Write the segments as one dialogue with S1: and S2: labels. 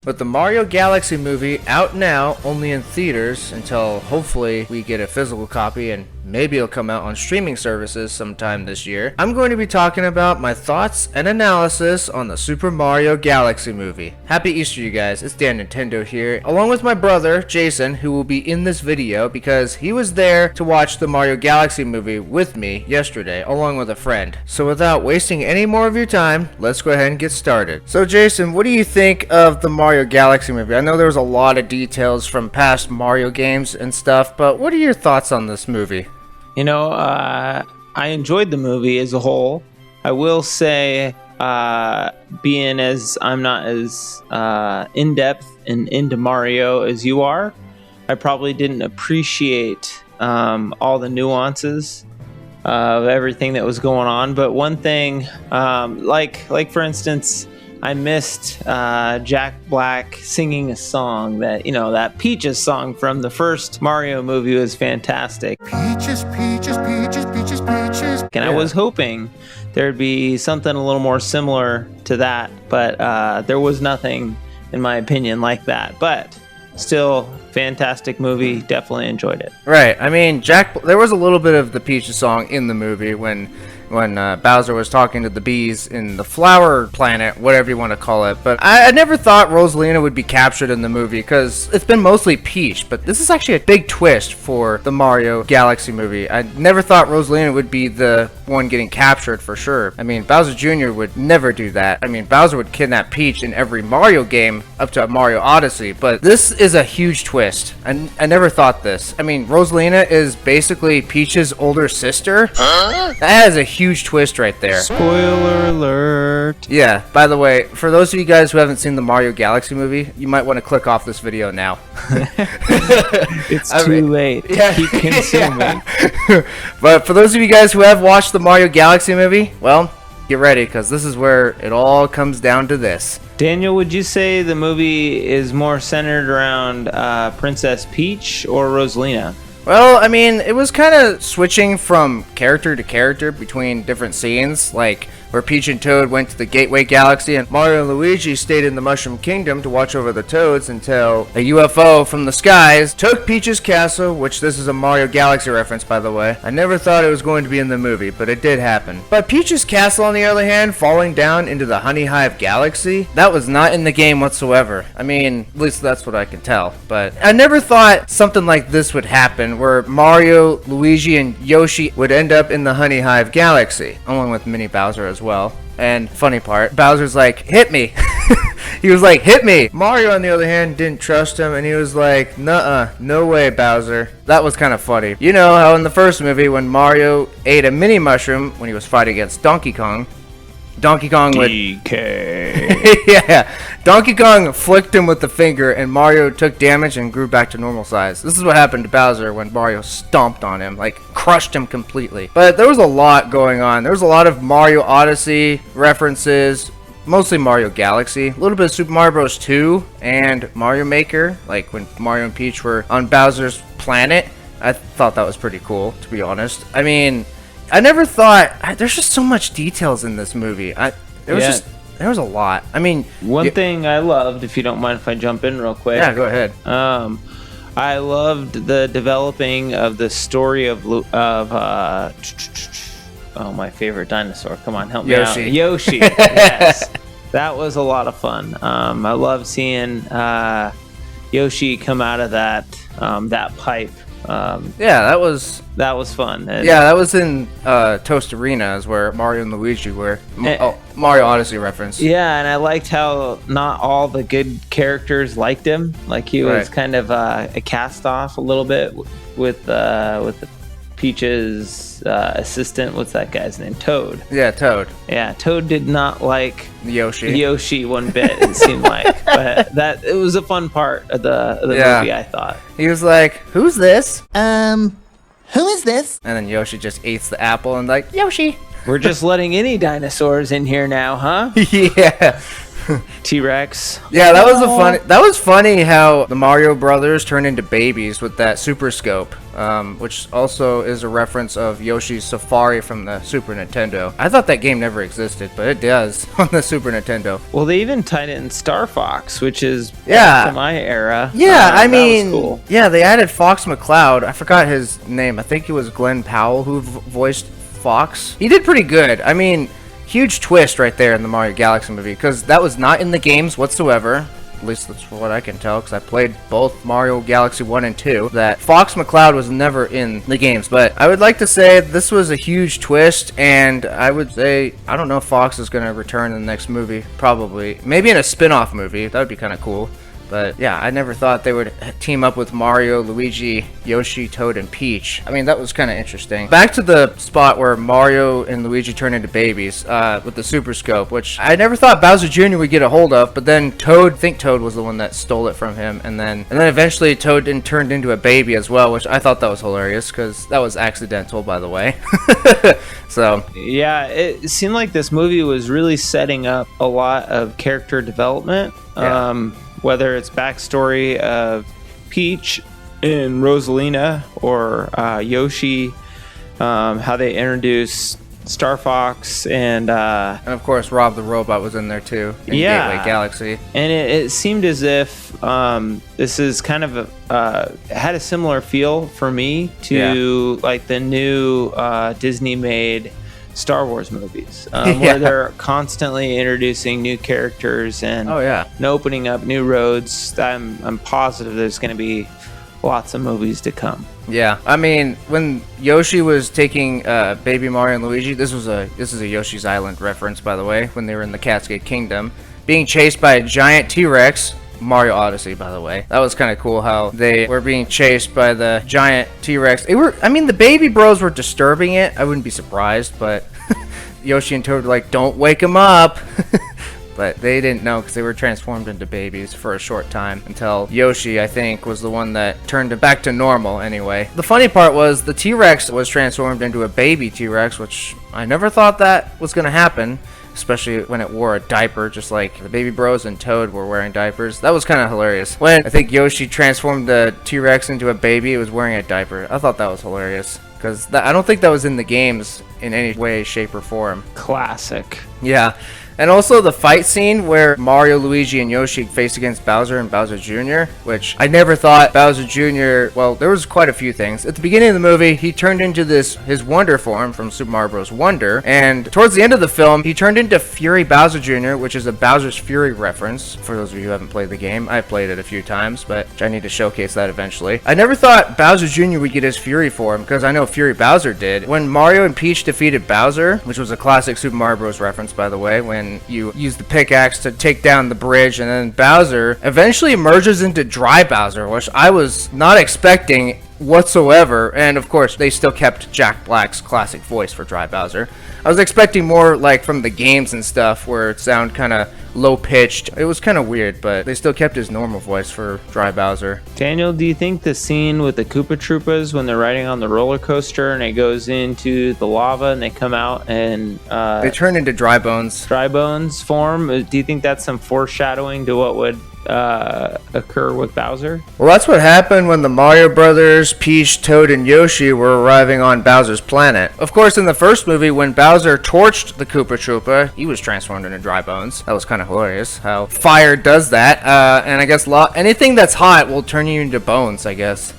S1: With the Mario Galaxy movie out now, only in theaters until hopefully we get a physical copy and maybe it'll come out on streaming services sometime this year, I'm going to be talking about my thoughts and analysis on the Super Mario Galaxy movie. Happy Easter, you guys. It's Dan Nintendo here, along with my brother, Jason, who will be in this video because he was there to watch the Mario Galaxy movie with me yesterday, along with a friend. So without wasting any more of your time, let's go ahead and get started. So Jason, what do you think of the Mario Galaxy movie? I know there was a lot of details from past Mario games and stuff, but what are your thoughts on this movie?
S2: You know, I enjoyed the movie as a whole. I will say, being as I'm not as in-depth and into Mario as you are, I probably didn't appreciate all the nuances of everything that was going on. But one thing, like for instance, I missed Jack Black singing a song that Peaches song from the first Mario movie was fantastic.
S3: Peaches, peaches, peaches, peaches, peaches.
S2: And I was hoping there'd be something a little more similar to that, but there was nothing, in my opinion, like that. But still, fantastic movie. Definitely enjoyed it.
S1: Right. I mean, there was a little bit of the Peaches song in the movie when Bowser was talking to the bees in the flower planet, whatever you want to call it. But I never thought Rosalina would be captured in the movie because it's been mostly Peach. But this is actually a big twist for the Mario Galaxy movie. I never thought Rosalina would be the one getting captured for sure. I mean, Bowser Jr. would never do that. I mean, Bowser would kidnap Peach in every Mario game up to Mario Odyssey. But this is a huge twist. I never thought this. I mean, Rosalina is basically Peach's older sister. Huh? That is a huge twist right there.
S2: Spoiler alert.
S1: Yeah, by the way, for those of you guys who haven't seen the Mario Galaxy movie, you might want to click off this video now.
S2: It's too late.
S1: Yeah.
S2: Keep consuming.
S1: Yeah. But for those of you guys who have watched the Mario Galaxy movie, well, get ready because this is where it all comes down to this.
S2: Daniel, would you say the movie is more centered around Princess Peach or Rosalina?
S1: Well, I mean, it was kind of switching from character to character between different scenes, like where Peach and Toad went to the Gateway Galaxy and Mario and Luigi stayed in the Mushroom Kingdom to watch over the Toads until a UFO from the skies took Peach's castle, which this is a Mario Galaxy reference, by the way. I never thought it was going to be in the movie, but it did happen. But Peach's castle, on the other hand, falling down into the Honey Hive Galaxy, that was not in the game whatsoever. I mean, at least that's what I can tell. But I never thought something like this would happen, where Mario, Luigi, and Yoshi would end up in the Honey Hive Galaxy, along with Mini Bowser as well. And funny part, Bowser's like, hit me. He was like, hit me. Mario, on the other hand, didn't trust him, and he was like, nuh-uh, no way, Bowser. That was kind of funny. You know how in the first movie, when Mario ate a mini mushroom when he was fighting against Donkey Kong would...
S2: DK.
S1: Yeah. Donkey Kong flicked him with the finger, and Mario took damage and grew back to normal size. This is what happened to Bowser when Mario stomped on him, like crushed him completely. But there was a lot going on. There was a lot of Mario Odyssey references, mostly Mario Galaxy, a little bit of Super Mario Bros. 2 and Mario Maker, like when Mario and Peach were on Bowser's planet. I thought that was pretty cool, to be honest. I mean, I never thought... there's just so much details in this movie. There was a lot. I mean...
S2: One thing I loved, if you don't mind if I jump in real quick.
S1: Yeah, go ahead.
S2: I loved the developing of the story of my favorite dinosaur. Come on, help me out. Yoshi. Yes. That was a lot of fun. I love seeing Yoshi come out of that pipe.
S1: That was
S2: fun. And
S1: that was in Toast Arena, is where Mario and Luigi were. Mario Odyssey reference.
S2: Yeah, and I liked how not all the good characters liked him. Like he was kind of a cast off a little bit with the Peach's assistant. What's that guy's name? Toad.
S1: Yeah, Toad.
S2: Yeah, Toad did not like
S1: Yoshi
S2: one bit. It seemed like, but it was a fun part of the movie. I thought
S1: he was like, "Who's this?
S3: Who is this?"
S1: And then Yoshi just eats the apple and like, Yoshi.
S2: We're just letting any dinosaurs in here now, huh?
S1: Yeah.
S2: T-Rex.
S1: Yeah, that was funny how the Mario Brothers turned into babies with that Super Scope, which also is a reference of Yoshi's Safari from the Super Nintendo. I thought that game never existed, but it does on the Super Nintendo.
S2: Well, they even tied it in Star Fox, which is
S1: Yeah.
S2: to my era.
S1: Yeah, I
S2: that
S1: mean,
S2: was cool.
S1: yeah, they added Fox McCloud. I forgot his name. I think it was Glenn Powell who voiced Fox. He did pretty good. I mean, huge twist right there in the Mario Galaxy movie, because that was not in the games whatsoever. At least that's what I can tell, because I played both Mario Galaxy 1 and 2, that Fox McCloud was never in the games. But I would like to say this was a huge twist, and I would say, I don't know if Fox is going to return in the next movie. Probably. Maybe in a spin-off movie. That would be kind of cool. But yeah, I never thought they would team up with Mario, Luigi, Yoshi, Toad, and Peach. I mean, that was kind of interesting. Back to the spot where Mario and Luigi turn into babies with the Super Scope, which I never thought Bowser Jr. would get a hold of, but then Toad, I think Toad was the one that stole it from him, and then eventually Toad turned into a baby as well, which I thought that was hilarious, because that was accidental, by the way. So
S2: Yeah, it seemed like this movie was really setting up a lot of character development.
S1: Yeah.
S2: Whether it's backstory of Peach and Rosalina or Yoshi, how they introduce Star Fox, and
S1: of course Rob the Robot was in there too in Gateway Galaxy.
S2: And it seemed as if this is kind of had a similar feel for me to like the new Disney made Star Wars movies, where they're constantly introducing new characters and and opening up new roads. I'm positive there's going to be lots of movies to come.
S1: Yeah, I mean, when Yoshi was taking Baby Mario and Luigi, this is a Yoshi's Island reference, by the way, when they were in the Cascade Kingdom, being chased by a giant T-Rex. Mario Odyssey, by the way. That was kind of cool how they were being chased by the giant T-Rex. The baby bros were disturbing it. I wouldn't be surprised, but Yoshi and Toad were like, don't wake him up. But they didn't know because they were transformed into babies for a short time until Yoshi, I think, was the one that turned it back to normal anyway. The funny part was the T-Rex was transformed into a baby T-Rex, which I never thought that was going to happen. Especially when it wore a diaper, just like the Baby Bros and Toad were wearing diapers. That was kind of hilarious. When I think Yoshi transformed the T-Rex into a baby, it was wearing a diaper. I thought that was hilarious. Because I don't think that was in the games in any way, shape, or form.
S2: Classic.
S1: Yeah. And also the fight scene where Mario, Luigi, and Yoshi face against Bowser and Bowser Jr., which I never thought Bowser Jr., well, there was quite a few things. At the beginning of the movie, he turned into his Wonder form from Super Mario Bros. Wonder, and towards the end of the film, he turned into Fury Bowser Jr., which is a Bowser's Fury reference. For those of you who haven't played the game, I've played it a few times, but I need to showcase that eventually. I never thought Bowser Jr. would get his Fury form, because I know Fury Bowser did. When Mario and Peach defeated Bowser, which was a classic Super Mario Bros. Reference, by the way, when you use the pickaxe to take down the bridge, and then Bowser eventually emerges into Dry Bowser, which I was not expecting whatsoever. And of course, they still kept Jack Black's classic voice for Dry Bowser. I was expecting more like from the games and stuff where it sounded kind of low pitched. It was kind of weird, but they still kept his normal voice for Dry Bowser.
S2: Daniel, do you think the scene with the Koopa Troopas when they're riding on the roller coaster and it goes into the lava and they come out and
S1: they turn into dry bones
S2: form, do you think that's some foreshadowing to what would occur with Bowser?
S1: Well, that's what happened when the Mario Brothers, Peach, Toad, and Yoshi were arriving on Bowser's planet. Of course, in the first movie, when Bowser torched the Koopa Troopa, he was transformed into dry bones. That was kind of hilarious how fire does that. And I guess anything that's hot will turn you into bones, I guess.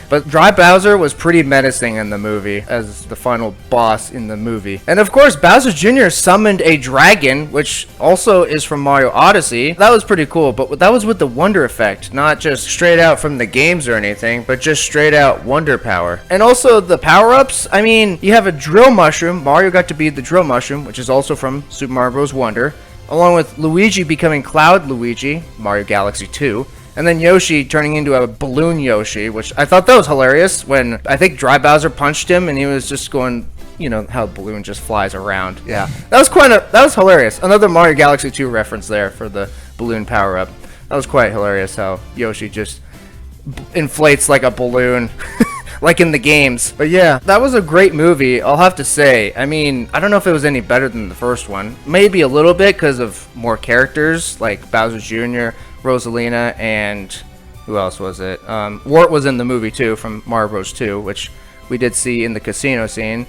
S1: But Dry Bowser was pretty menacing in the movie as the final boss in the movie. And of course, Bowser Jr. summoned a dragon, which also is from Mario Odyssey. That was pretty cool, but that was with the Wonder effect, not just straight out from the games or anything, but just straight out Wonder power. And also the power-ups, I mean, you have a Drill Mushroom. Mario got to be the Drill Mushroom, which is also from Super Mario Bros. Wonder, along with Luigi becoming Cloud Luigi, Mario Galaxy 2. And then Yoshi turning into a balloon Yoshi, which I thought that was hilarious when I think Dry Bowser punched him and he was just going, you know, how a balloon just flies around. Yeah, that was hilarious. Another Mario Galaxy 2 reference there for the balloon power-up. That was quite hilarious how Yoshi just inflates like a balloon like in the games. But yeah, that was a great movie, I'll have to say. I mean, I don't know if it was any better than the first one. Maybe a little bit because of more characters, like Bowser Jr., Rosalina, and who else was it? Wart was in the movie too, from Mario Bros. 2, which we did see in the casino scene.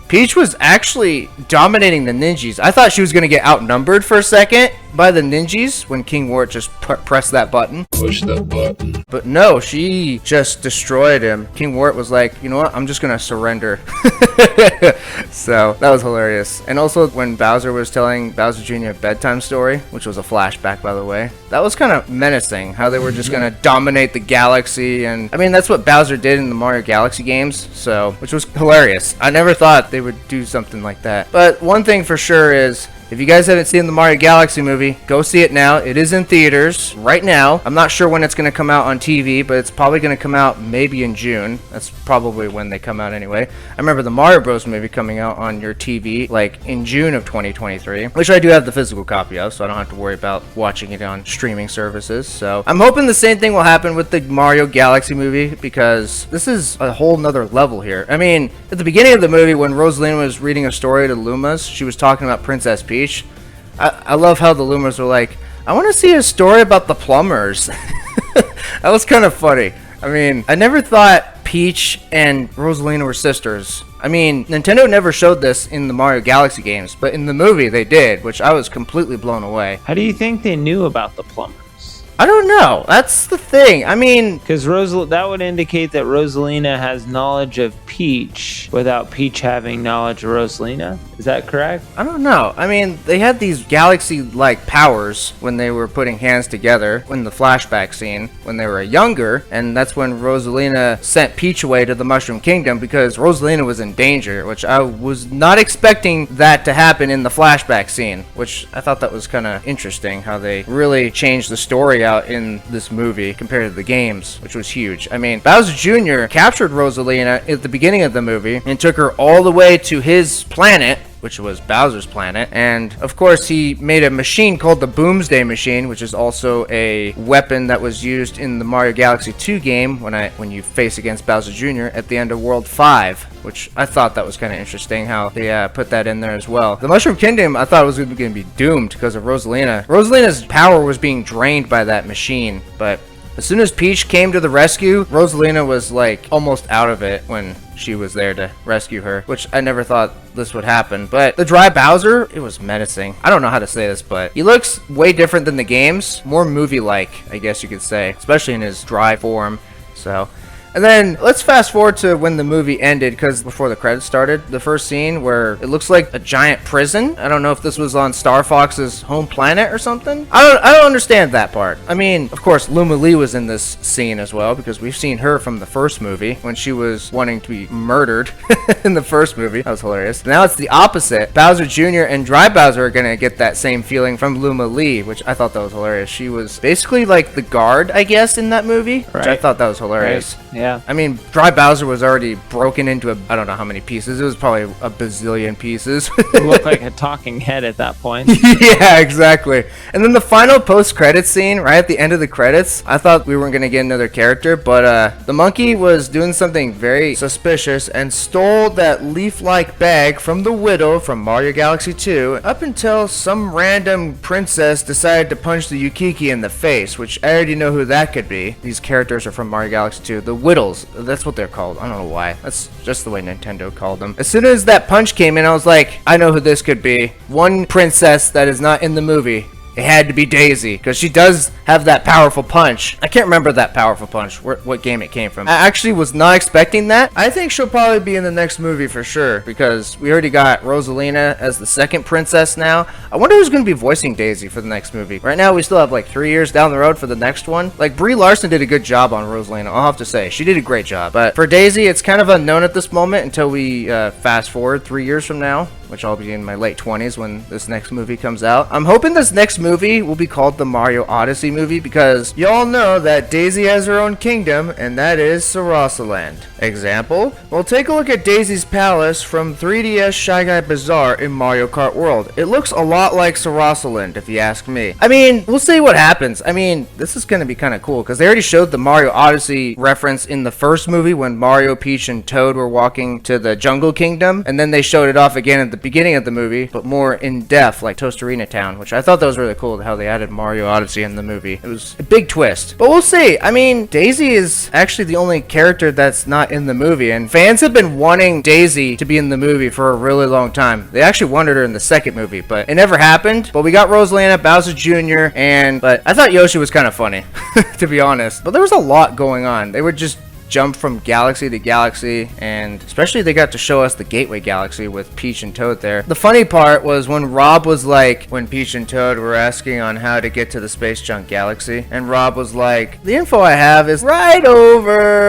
S1: Peach was actually dominating the ninjas. I thought she was going to get outnumbered for a second by the ninjas when King Wart just pressed that button.
S4: Push that button.
S1: But no, she just destroyed him. King Wart was like, you know what, I'm just going to surrender. So that was hilarious. And also when Bowser was telling Bowser Jr. a bedtime story, which was a flashback by the way, that was kind of menacing, how they were just going to dominate the galaxy. And I mean, that's what Bowser did in the Mario Galaxy games, so, which was hilarious. I never thought they would do something like that. But one thing for sure is, if you guys haven't seen the Mario Galaxy movie, go see it now. It is in theaters right now. I'm not sure when it's going to come out on TV, but it's probably going to come out maybe in June. That's probably when they come out anyway. I remember the Mario Bros. Movie coming out on your TV like in June of 2023, which I do have the physical copy of, so I don't have to worry about watching it on streaming services. So I'm hoping the same thing will happen with the Mario Galaxy movie, because this is a whole nother level here. I mean, at the beginning of the movie when Rosalina was reading a story to Lumas, she was talking about Princess Peach. I love how the Lumas were like, I want to see a story about the plumbers. That was kind of funny. I mean, I never thought Peach and Rosalina were sisters. I mean, Nintendo never showed this in the Mario Galaxy games, but in the movie they did, which I was completely blown away.
S2: How do you think they knew about the plumbers?
S1: I don't know. That's the thing. I mean,
S2: Because that would indicate that Rosalina has knowledge of Peach without Peach having knowledge of Rosalina. Is that correct?
S1: I don't know. I mean, they had these galaxy-like powers when they were putting hands together in the flashback scene when they were younger, and that's when Rosalina sent Peach away to the Mushroom Kingdom because Rosalina was in danger, which I was not expecting that to happen in the flashback scene, which I thought that was kind of interesting, how they really changed the story out in this movie compared to the games, which was huge. I mean, Bowser Jr. captured Rosalina at the beginning of the movie and took her all the way to his planet, which was Bowser's planet, and of course he made a machine called the Boomsday Machine, which is also a weapon that was used in the Mario Galaxy 2 game when you face against Bowser Jr. at the end of World 5, which I thought that was kind of interesting how they put that in there as well. The Mushroom Kingdom I thought was going to be doomed because of Rosalina. Rosalina's power was being drained by that machine, but as soon as Peach came to the rescue, Rosalina was like almost out of it when she was there to rescue her, which I never thought this would happen. But the dry Bowser, it was menacing. I don't know how to say this, but he looks way different than the games. More movie-like, I guess you could say, especially in his dry form. So, and then let's fast forward to when the movie ended, because before the credits started, the first scene where it looks like a giant prison. I don't know if this was on Star Fox's home planet or something. I don't understand that part. I mean, of course, Luma Lee was in this scene as well, because we've seen her from the first movie when she was wanting to be murdered in the first movie. That was hilarious. Now it's the opposite. Bowser Jr. and Dry Bowser are gonna get that same feeling from Luma Lee, which I thought that was hilarious. She was basically like the guard, I guess, in that movie, which I thought that was hilarious.
S2: Right. Yeah.
S1: I mean, Dry Bowser was already broken into I don't know how many pieces. It was probably a bazillion pieces.
S2: It looked like a talking head at that point.
S1: Yeah, exactly. And then the final post-credits scene, right at the end of the credits, I thought we weren't going to get another character, but the monkey was doing something very suspicious and stole that leaf-like bag from the widow from Mario Galaxy 2 up until some random princess decided to punch the Yukiki in the face, which I already know who that could be. These characters are from Mario Galaxy 2. The Whittles, that's what they're called. I don't know why. That's just the way Nintendo called them. As soon as that punch came in, I was like, I know who this could be. One princess that is not in the movie. It had to be Daisy, because she does have that powerful punch. I can't remember that powerful punch, what game it came from. I actually was not expecting that. I think she'll probably be in the next movie for sure, because we already got Rosalina as the second princess now. I wonder who's going to be voicing Daisy for the next movie. Right now, we still have like 3 years down the road for the next one. Like, Brie Larson did a good job on Rosalina, I'll have to say. She did a great job. But for Daisy, it's kind of unknown at this moment until we fast forward 3 years from now. which I'll be in my late 20s when this next movie comes out. I'm hoping this next movie will be called the Mario Odyssey movie because y'all know that Daisy has her own kingdom, and that is Rosalina. Example? Well, take a look at Daisy's palace from 3DS Shy Guy Bazaar in Mario Kart World. It looks a lot like Rosalina, if you ask me. I mean, we'll see what happens. I mean, this is going to be kind of cool because they already showed the Mario Odyssey reference in the first movie when Mario, Peach, and Toad were walking to the Jungle Kingdom, and then they showed it off again at the beginning of the movie, but more in depth, like Tostarena Town, which I thought that was really cool how they added Mario Odyssey in the movie. It was a big twist, but we'll see. I mean, Daisy is actually the only character that's not in the movie, and fans have been wanting Daisy to be in the movie for a really long time. They actually wanted her in the second movie, but it never happened. But we got Rosalina, Bowser Jr., but I thought Yoshi was kind of funny, to be honest. But there was a lot going on. They would just jump from galaxy to galaxy, and especially they got to show us the Gateway Galaxy with Peach and Toad there. The funny part was when Rob was like, when Peach and Toad were asking on how to get to the Space Junk Galaxy, and Rob was like, the info I have is right over.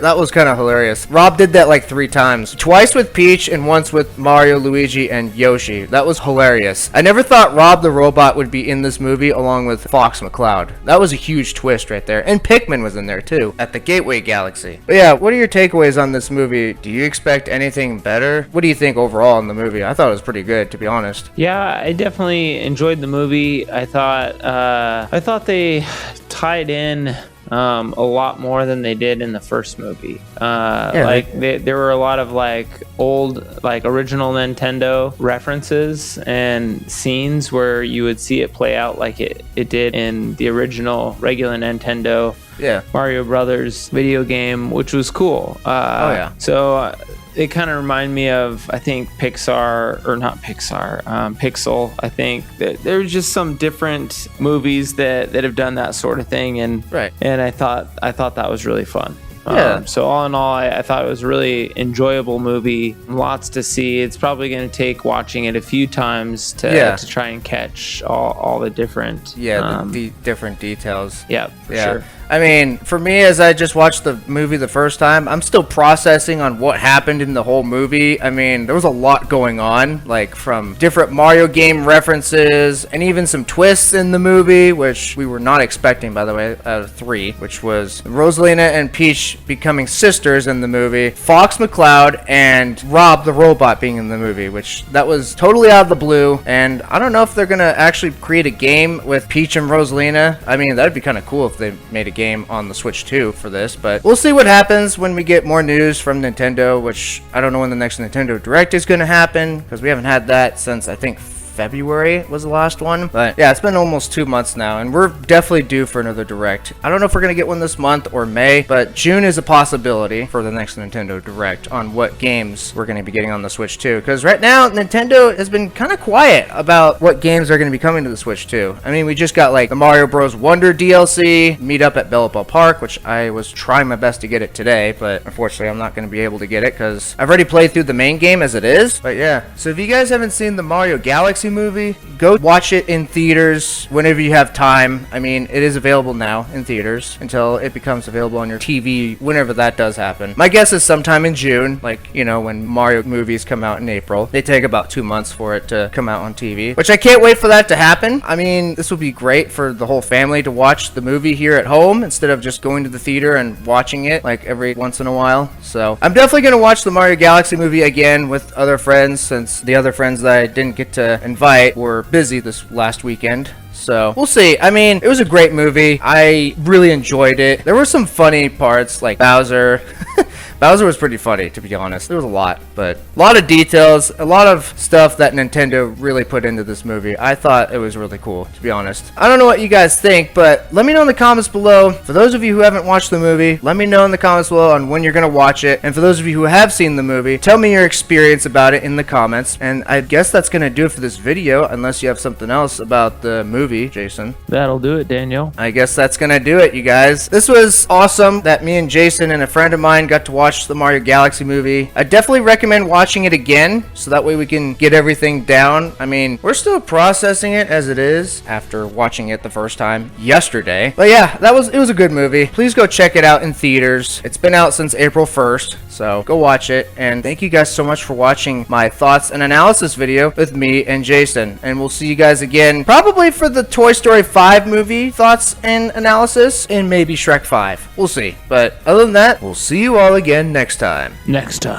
S1: That was kind of hilarious. Rob did that like 3 times. Twice with Peach and once with Mario, Luigi, and Yoshi. That was hilarious. I never thought Rob the Robot would be in this movie along with Fox McCloud. That was a huge twist right there. And Pikmin was in there too, at the Gateway Galaxy. But yeah, what are your takeaways on this movie? Do you expect anything better? What do you think overall in the movie? I thought it was pretty good, to be honest.
S2: Yeah, I definitely enjoyed the movie. I thought they tied in a lot more than they did in the first movie. There were a lot of like old, like original Nintendo references and scenes where you would see it play out like it did in the original regular Nintendo Mario Brothers video game, which was cool. It kind of reminded me of, I think, Pixar, or not Pixar, Pixel. I think that there's just some different movies that have done that sort of thing, and I thought that was really fun. So all in all, I thought it was a really enjoyable movie. Lots to see. It's probably going to take watching it a few times to try and catch all the different
S1: the different details.
S2: Yeah, for sure.
S1: I mean, for me, as I just watched the movie the first time, I'm still processing on what happened in the whole movie. I mean, there was a lot going on, like from different Mario game references and even some twists in the movie, which we were not expecting, by the way, out of 3, which was Rosalina and Peach becoming sisters in the movie, Fox McCloud and Rob the Robot being in the movie, which that was totally out of the blue. And I don't know if they're going to actually create a game with Peach and Rosalina. I mean, that'd be kind of cool if they made a game on the Switch 2 for this, but we'll see what happens when we get more news from Nintendo, which I don't know when the next Nintendo Direct is going to happen, because we haven't had that since I think February was the last one. But yeah, it's been almost 2 months now, and we're definitely due for another Direct. I don't know if we're gonna get one this month or May, but June is a possibility for the next Nintendo Direct on what games we're gonna be getting on the Switch 2, because right now Nintendo has been kind of quiet about what games are gonna be coming to the Switch 2. I mean, we just got like the Mario Bros. Wonder DLC, Meet Up at Bellapple Park, which I was trying my best to get it today, but unfortunately I'm not gonna be able to get it because I've already played through the main game as it is. But yeah, so if you guys haven't seen the Mario Galaxy movie, go watch it in theaters whenever you have time. I mean, it is available now in theaters until it becomes available on your TV whenever that does happen. My guess is sometime in June, like, you know, when Mario movies come out in April. They take about 2 months for it to come out on TV, which I can't wait for that to happen. I mean, this will be great for the whole family to watch the movie here at home instead of just going to the theater and watching it like every once in a while. So I'm definitely going to watch the Mario Galaxy movie again with other friends, since the other friends that I didn't get to invite were busy this last weekend. So we'll see. I mean, it was a great movie. I really enjoyed it. There were some funny parts, like Bowser. Bowser was pretty funny, to be honest. There was a lot, but a lot of details, a lot of stuff that Nintendo really put into this movie. I thought it was really cool, to be honest. I don't know what you guys think, but let me know in the comments below. For those of you who haven't watched the movie, let me know in the comments below on when you're going to watch it. And for those of you who have seen the movie, tell me your experience about it in the comments. And I guess that's going to do it for this video, unless you have something else about the movie, Jason.
S2: That'll do it, Daniel.
S1: I guess that's going to do it, you guys. This was awesome that me and Jason and a friend of mine got to watch the Mario Galaxy movie. I definitely recommend recommend watching it again, so that way we can get everything down. I mean, we're still processing it as it is after watching it the first time yesterday. But yeah, it was a good movie. Please go check it out in theaters. It's been out since April 1st, so go watch it. And thank you guys so much for watching my thoughts and analysis video with me and Jason. And we'll see you guys again, probably for the Toy Story 5 movie thoughts and analysis, and maybe Shrek 5. We'll see. But other than that, we'll see you all again next time.
S2: Next time.